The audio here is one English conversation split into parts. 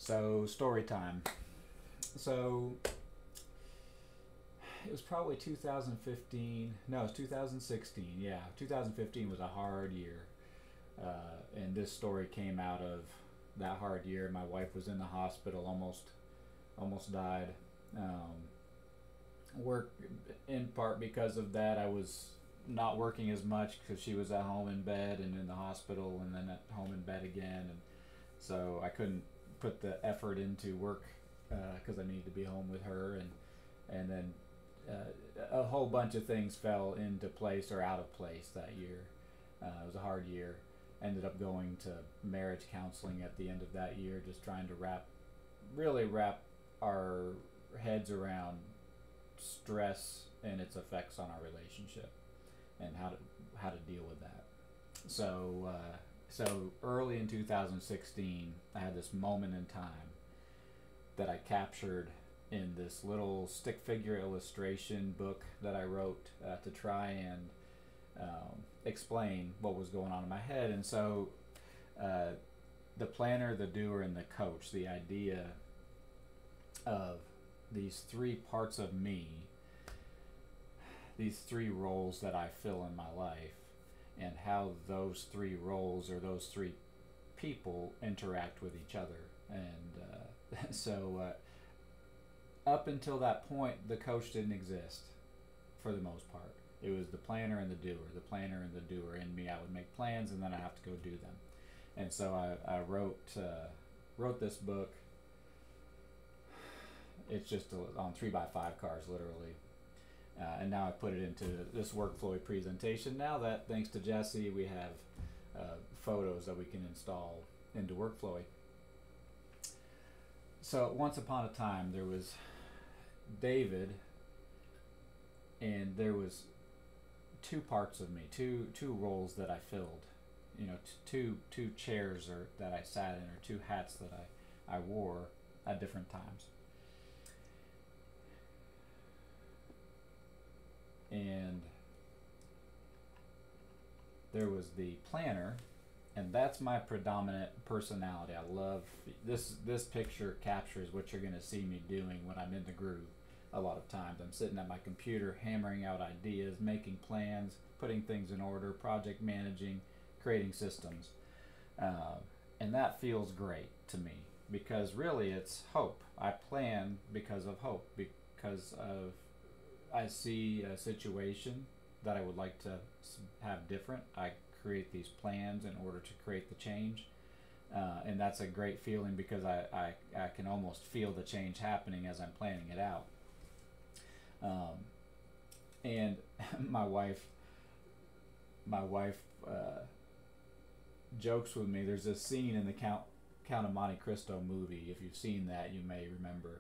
So, story time. So, it was probably 2015. No, it was 2016. Yeah, 2015 was a hard year. And this story came out of that hard year. My wife was in the hospital, almost died. Work in part because of that. I was not working as much because she was at home in bed and in the hospital, and then at home in bed again, and so I couldn't put the effort into work because I needed to be home with her, and then a whole bunch of things fell into place or out of place that year. It was a hard year. Ended up going to marriage counseling at the end of that year, just trying to really wrap our heads around stress and its effects on our relationship, and how to deal with that. So early in 2016, I had this moment in time that I captured in this little stick figure illustration book that I wrote to try and explain what was going on in my head. And so the planner, the doer, and the coach, the idea of these three parts of me, these three roles that I fill in my life, and how those three roles or those three people interact with each other. And up until that point, the coach didn't exist for the most part. It was the planner and the doer, the planner and the doer in me. I would make plans and then I have to go do them. And so I wrote this book. It's just on 3x5 cards, literally. And now I put it into this workflow presentation. Now that, thanks to Jesse, we have photos that we can install into workflow. So once upon a time, there was David, and there was two parts of me, two roles that I filled. You know, two chairs that I sat in, or two hats that I wore at different times. And there was the planner, and that's my predominant personality. I love this picture captures what you're going to see me doing when I'm in the groove. A lot of times I'm sitting at my computer hammering out ideas, making plans, putting things in order, project managing, creating systems, and that feels great to me, because really it's hope. I plan because of hope, because of I see a situation that I would like to have different. I create these plans in order to create the change, and that's a great feeling, because I can almost feel the change happening as I'm planning it out. And my wife jokes with me. There's this scene in the Count of Monte Cristo movie. If you've seen that, you may remember.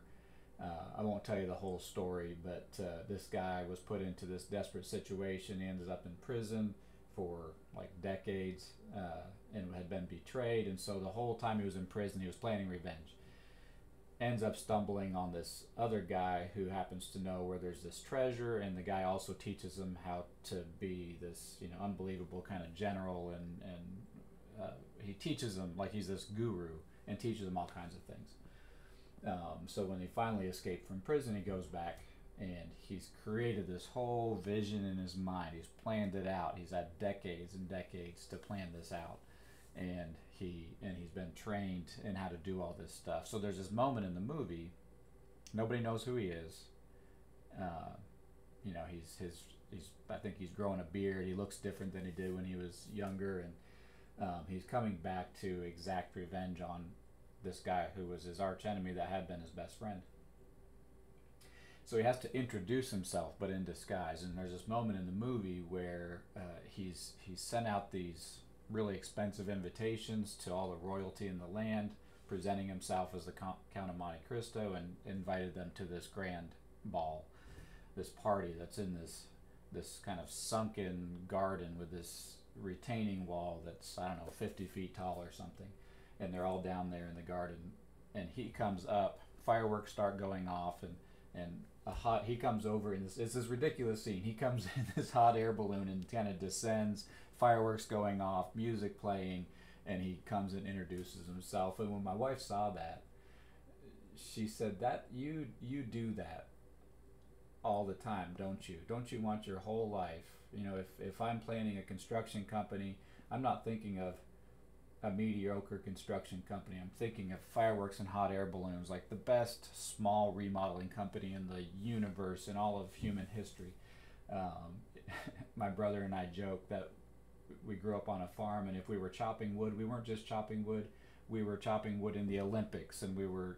I won't tell you the whole story, but this guy was put into this desperate situation. He ended up in prison for like decades, and had been betrayed. And so the whole time he was in prison, he was planning revenge. Ends up stumbling on this other guy who happens to know where there's this treasure, and the guy also teaches him how to be this, unbelievable kind of general, and he teaches him, like he's this guru, and teaches him all kinds of things. So when he finally escaped from prison, he goes back and he's created this whole vision in his mind. He's planned it out. He's had decades and decades to plan this out, and he's been trained in how to do all this stuff. So there's this moment in the movie. Nobody knows who he is. He's I think he's growing a beard. He looks different than he did when he was younger, and he's coming back to exact revenge on this guy who was his arch enemy that had been his best friend. So he has to introduce himself, but in disguise. And there's this moment in the movie where he's sent out these really expensive invitations to all the royalty in the land, presenting himself as the Count of Monte Cristo, and invited them to this grand ball, this party that's in this kind of sunken garden with this retaining wall that's, I don't know, 50 feet tall or something. And they're all down there in the garden, and he comes up, fireworks start going off, and he comes over, and it's this ridiculous scene. He comes in this hot air balloon and kind of descends, fireworks going off, music playing, and he comes and introduces himself. And when my wife saw that, she said, that you do that all the time, don't you? Don't you want your whole life? You know, if I'm planning a construction company, I'm not thinking of a mediocre construction company. I'm thinking of fireworks and hot air balloons, like the best small remodeling company in the universe in all of human history. Um, my brother and I joke that we grew up on a farm, and if we were chopping wood, we weren't just chopping wood. We were chopping wood in the Olympics, and we were,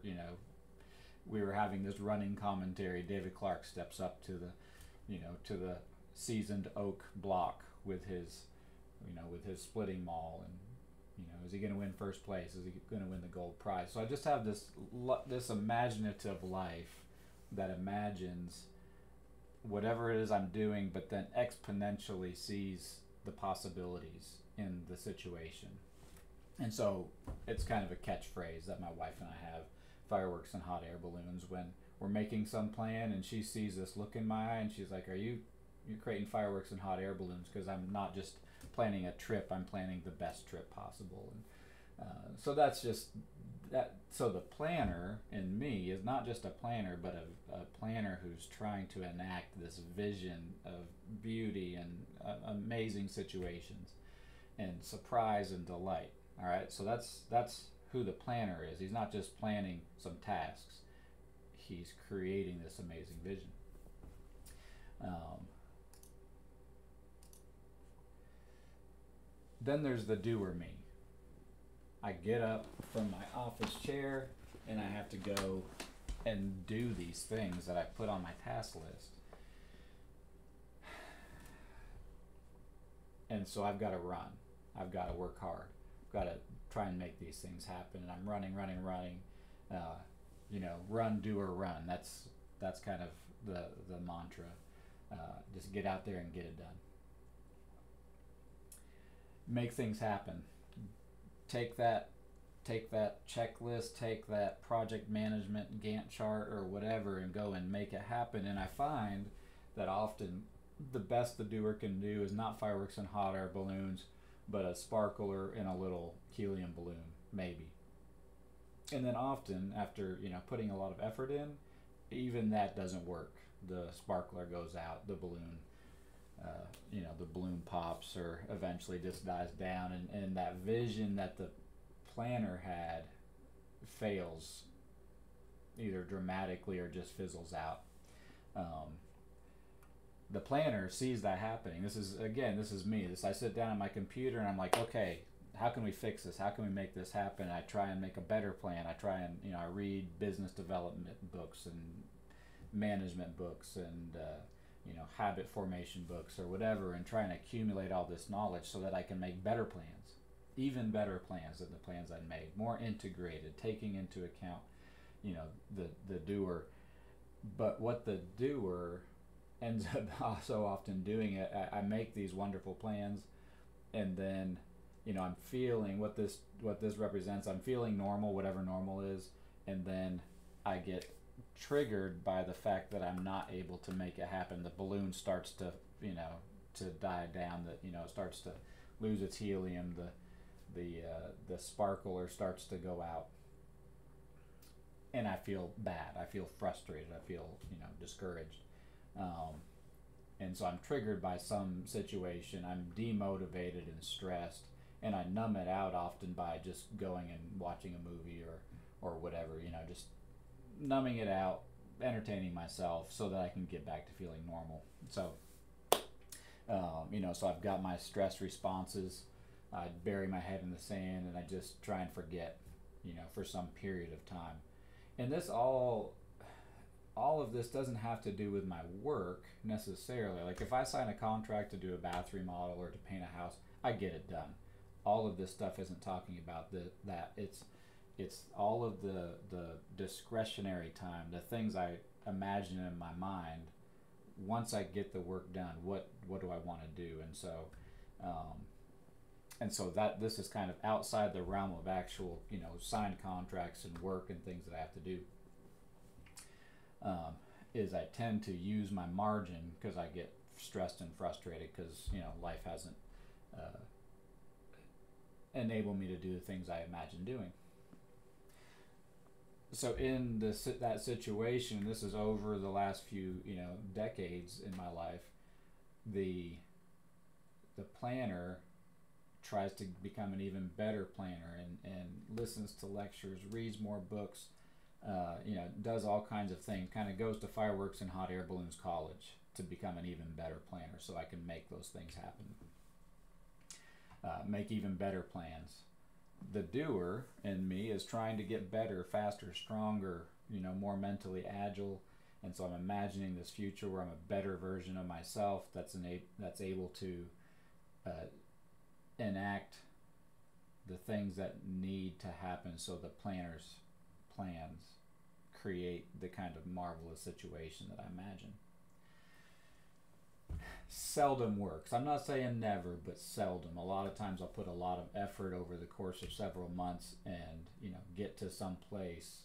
we were having this running commentary. David Clark steps up to to the seasoned oak block with his, with his splitting maul, and is he going to win first place? Is he going to win the gold prize? So I just have this imaginative life that imagines whatever it is I'm doing, but then exponentially sees the possibilities in the situation. And so it's kind of a catchphrase that my wife and I have: fireworks and hot air balloons. When we're making some plan and she sees this look in my eye and she's like, you're creating fireworks and hot air balloons? Because I'm not just planning a trip, I'm planning the best trip possible. And so that's just that. So the planner in me is not just a planner, but a planner who's trying to enact this vision of beauty and amazing situations and surprise and delight. All right, so that's who the planner is. He's not just planning some tasks, he's creating this amazing vision. Then there's the doer me. I get up from my office chair and I have to go and do these things that I put on my task list. And so I've got to run. I've got to work hard. I've got to try and make these things happen. And I'm running. Run, doer, run. That's kind of the mantra. Just get out there and get it done. Make things happen. Take that checklist, take that project management Gantt chart or whatever, and go and make it happen. And I find that often the best the doer can do is not fireworks and hot air balloons, but a sparkler in a little helium balloon, maybe. And then often, after putting a lot of effort in, even that doesn't work. The sparkler goes out, the balloon, the balloon pops or eventually just dies down, and that vision that the planner had fails, either dramatically or just fizzles out. The planner sees that happening. This is me. I sit down at my computer and I'm like, okay, how can we fix this? How can we make this happen? I try and make a better plan. I try and I read business development books and management books and habit formation books or whatever, and try and accumulate all this knowledge so that I can make better plans, even better plans than the plans I made, more integrated, taking into account the doer. But what the doer ends up also often doing, I make these wonderful plans, and then I'm feeling what this represents. I'm feeling normal, whatever normal is, and then I get triggered by the fact that I'm not able to make it happen. The balloon starts to to die down. That it starts to lose its helium. The sparkler starts to go out, and I feel bad. I feel frustrated. I feel discouraged. And so I'm triggered by some situation. I'm demotivated and stressed, and I numb it out often by just going and watching a movie or whatever. Just numbing it out, entertaining myself so that I can get back to feeling normal. So, so I've got my stress responses. I bury my head in the sand and I just try and forget, for some period of time. And this all of this doesn't have to do with my work necessarily. Like if I sign a contract to do a bath remodel or to paint a house, I get it done. All of this stuff isn't talking about that. It's all of the discretionary time, the things I imagine in my mind. Once I get the work done, what do I want to do? And so that this is kind of outside the realm of actual signed contracts and work and things that I have to do. Is I tend to use my margin because I get stressed and frustrated because life hasn't enabled me to do the things I imagine doing. so in that situation, this is over the last few decades in my life, the planner tries to become an even better planner, and listens to lectures, reads more books, does all kinds of things, kind of goes to fireworks and hot air balloons college to become an even better planner so I can make those things happen, make even better plans. The doer in me is trying to get better, faster, stronger, more mentally agile, and so I'm imagining this future where I'm a better version of myself that's able to enact the things that need to happen so the planner's plans create the kind of marvelous situation that I imagine. Seldom works. I'm not saying never, but seldom. A lot of times I'll put a lot of effort over the course of several months and get to some place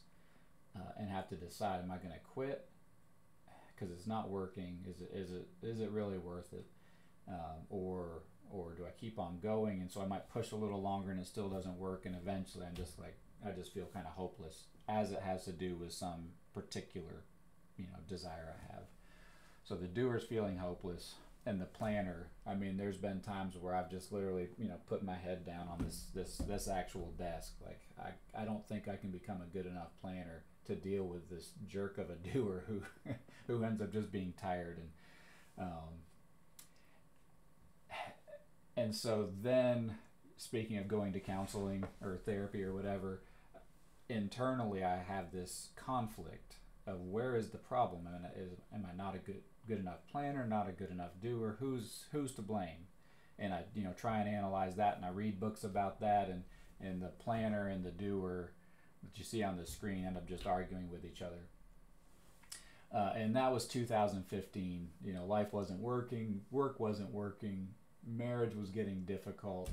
and have to decide, am I going to quit because it's not working? Is it really worth it? Or do I keep on going? And so I might push a little longer and it still doesn't work, and eventually I just feel kind of hopeless, as it has to do with some particular desire I have. So the doer's feeling hopeless, and the planner, I mean, there's been times where I've just literally put my head down on this actual desk, like I don't think I can become a good enough planner to deal with this jerk of a doer who ends up just being tired. And so then, speaking of going to counseling or therapy or whatever, internally I have this conflict of where is the problem? Am I not a good enough planner, not a good enough doer? Who's to blame? And I try and analyze that, and I read books about that, and the planner and the doer that you see on the screen end up just arguing with each other. And that was 2015. Life wasn't working, work wasn't working, marriage was getting difficult,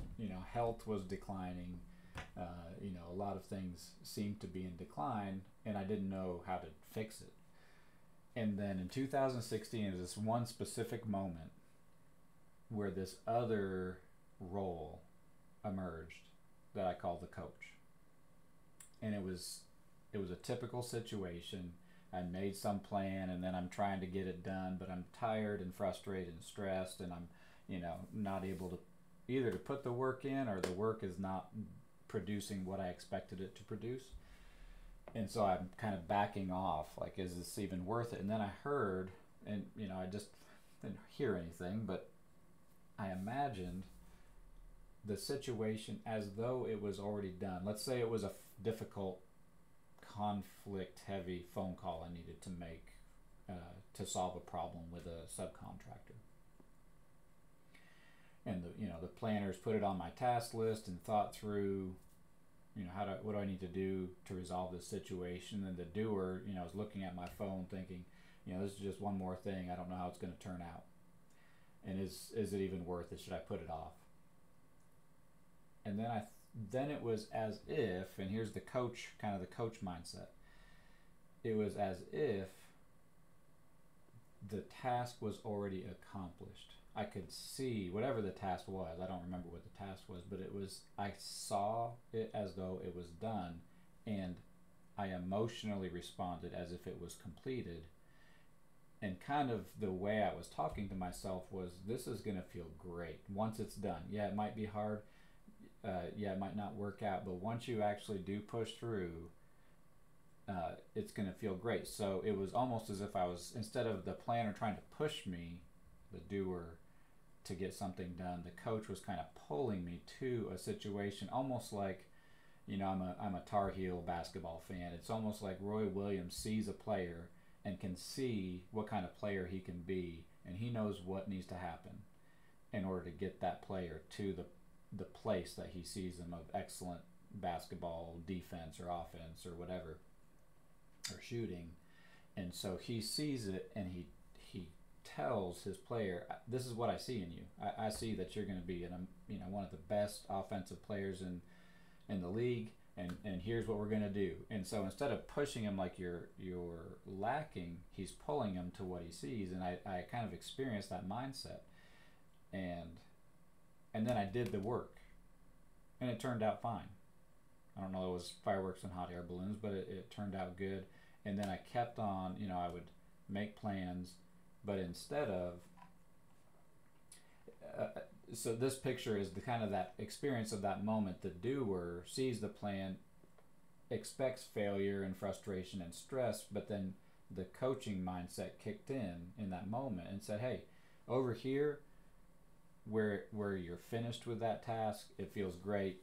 health was declining, a lot of things seemed to be in decline, and I didn't know how to fix it. And then in 2016 is this one specific moment where this other role emerged that I call the coach. And it was a typical situation. I made some plan, and then I'm trying to get it done, but I'm tired and frustrated and stressed, and I'm not able to either to put the work in, or the work is not producing what I expected it to produce. And so I'm kind of backing off, like, is this even worth it? And then I heard, and I just didn't hear anything, but I imagined the situation as though it was already done. Let's say it was a difficult, conflict-heavy phone call I needed to make to solve a problem with a subcontractor. And the planners put it on my task list and thought through, what do I need to do to resolve this situation? And the doer, is looking at my phone thinking, this is just one more thing. I don't know how it's going to turn out. And is it even worth it? Should I put it off? And then it was as if, and here's the coach mindset. It was as if the task was already accomplished. I could see whatever the task was. I don't remember what the task was, but I saw it as though it was done, and I emotionally responded as if it was completed. And kind of the way I was talking to myself was, this is going to feel great once it's done. Yeah, it might be hard. It might not work out, but once you actually do push through, it's going to feel great. So it was almost as if I was, instead of the planner trying to push me, the doer, to get something done, the coach was kind of pulling me to a situation, almost like, I'm a Tar Heel basketball fan. It's almost like Roy Williams sees a player and can see what kind of player he can be, and he knows what needs to happen in order to get that player to the place that he sees them of excellent basketball defense or offense or whatever, or shooting. And so he sees it, and he tells his player, this is what I see in you. I see that you're going to be one of the best offensive players in the league, and here's what we're going to do. And so instead of pushing him like you're lacking, he's pulling him to what he sees. And I kind of experienced that mindset, and then I did the work, and it turned out fine. I don't know, it was fireworks and hot air balloons, but it turned out good. And then I kept on, I would make plans, but instead of, so this picture is the kind of that experience of that moment. The doer sees the plan, expects failure and frustration and stress, but then the coaching mindset kicked in that moment and said, hey, over here where you're finished with that task, it feels great,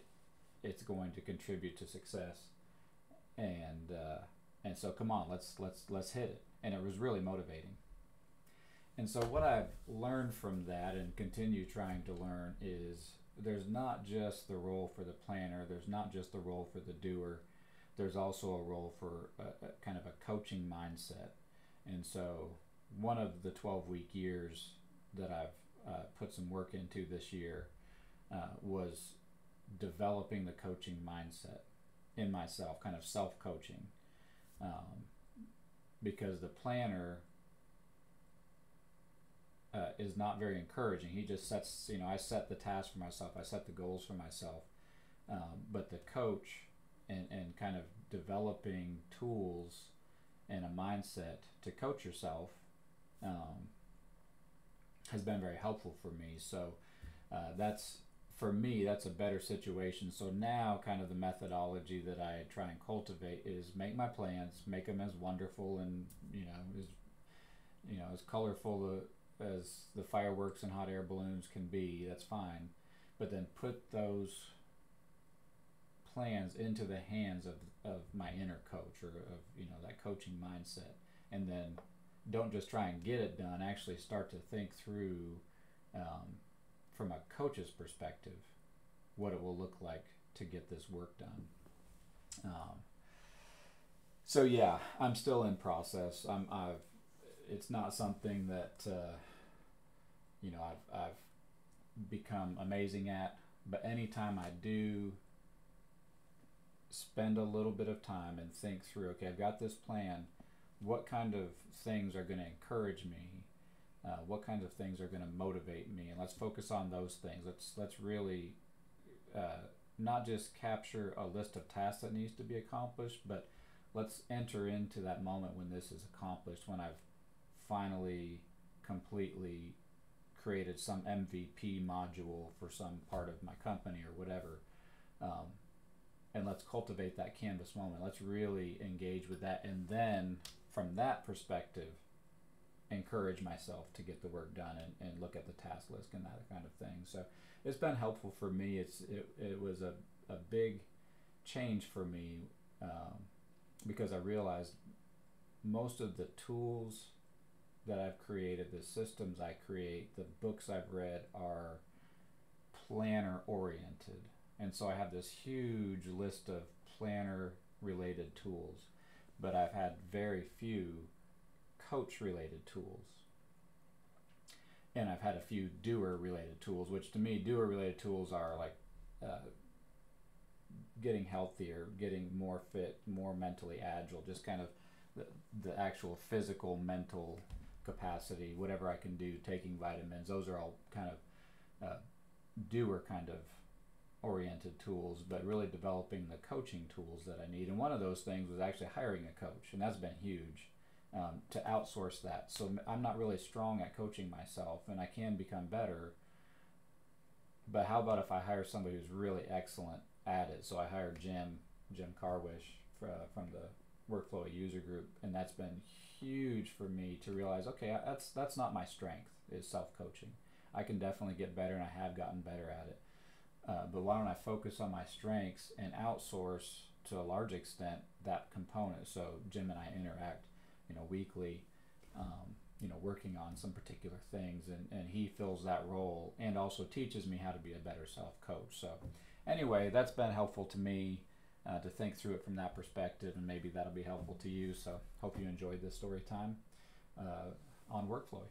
it's going to contribute to success, and so come on, let's hit it. And it was really motivating. And so what I've learned from that and continue trying to learn is there's not just the role for the planner, there's not just the role for the doer, there's also a role for a kind of a coaching mindset. And so one of the 12-week years that I've put some work into this year was developing the coaching mindset in myself, kind of self-coaching, because the planner is not very encouraging. He just sets, I set the task for myself, I set the goals for myself, but the coach and kind of developing tools and a mindset to coach yourself has been very helpful for me. So for me, that's a better situation. So now kind of the methodology that I try and cultivate is make my plans, make them as wonderful and, as colorful as the fireworks and hot air balloons can be, that's fine. But then put those plans into the hands of my inner coach, or of, that coaching mindset. And then don't just try and get it done, actually start to think through, from a coach's perspective, what it will look like to get this work done. So yeah, I'm still in process. It's not something that I've become amazing at, but anytime I do spend a little bit of time and think through, okay, I've got this plan, what kind of things are going to encourage me, what kinds of things are going to motivate me, and let's focus on those things. Let's really not just capture a list of tasks that needs to be accomplished, but let's enter into that moment when this is accomplished, when I've finally completely created some MVP module for some part of my company or whatever, and let's cultivate that canvas moment. Let's really engage with that, and then from that perspective encourage myself to get the work done and look at the task list and that kind of thing. So it's been helpful for me. It was a big change for me, because I realized most of the tools that I've created, the systems I create, the books I've read are planner oriented. And so I have this huge list of planner related tools, but I've had very few coach related tools. And I've had a few doer related tools, which to me, doer related tools are like getting healthier, getting more fit, more mentally agile, just kind of the actual physical, mental capacity, whatever I can do, taking vitamins. Those are all kind of doer kind of oriented tools, but really developing the coaching tools that I need. And one of those things was actually hiring a coach, and that's been huge, to outsource that. So I'm not really strong at coaching myself, and I can become better, but how about if I hire somebody who's really excellent at it? So I hired Jim Carwish from the Workflow User Group, and that's been huge for me to realize, okay, that's not my strength, is self-coaching. I can definitely get better, and I have gotten better at it. But why don't I focus on my strengths and outsource to a large extent that component? So Jim and I interact, weekly, working on some particular things, and he fills that role and also teaches me how to be a better self-coach. So anyway, that's been helpful to me to think through it from that perspective, and maybe that'll be helpful to you. So hope you enjoyed this story time on Workflow.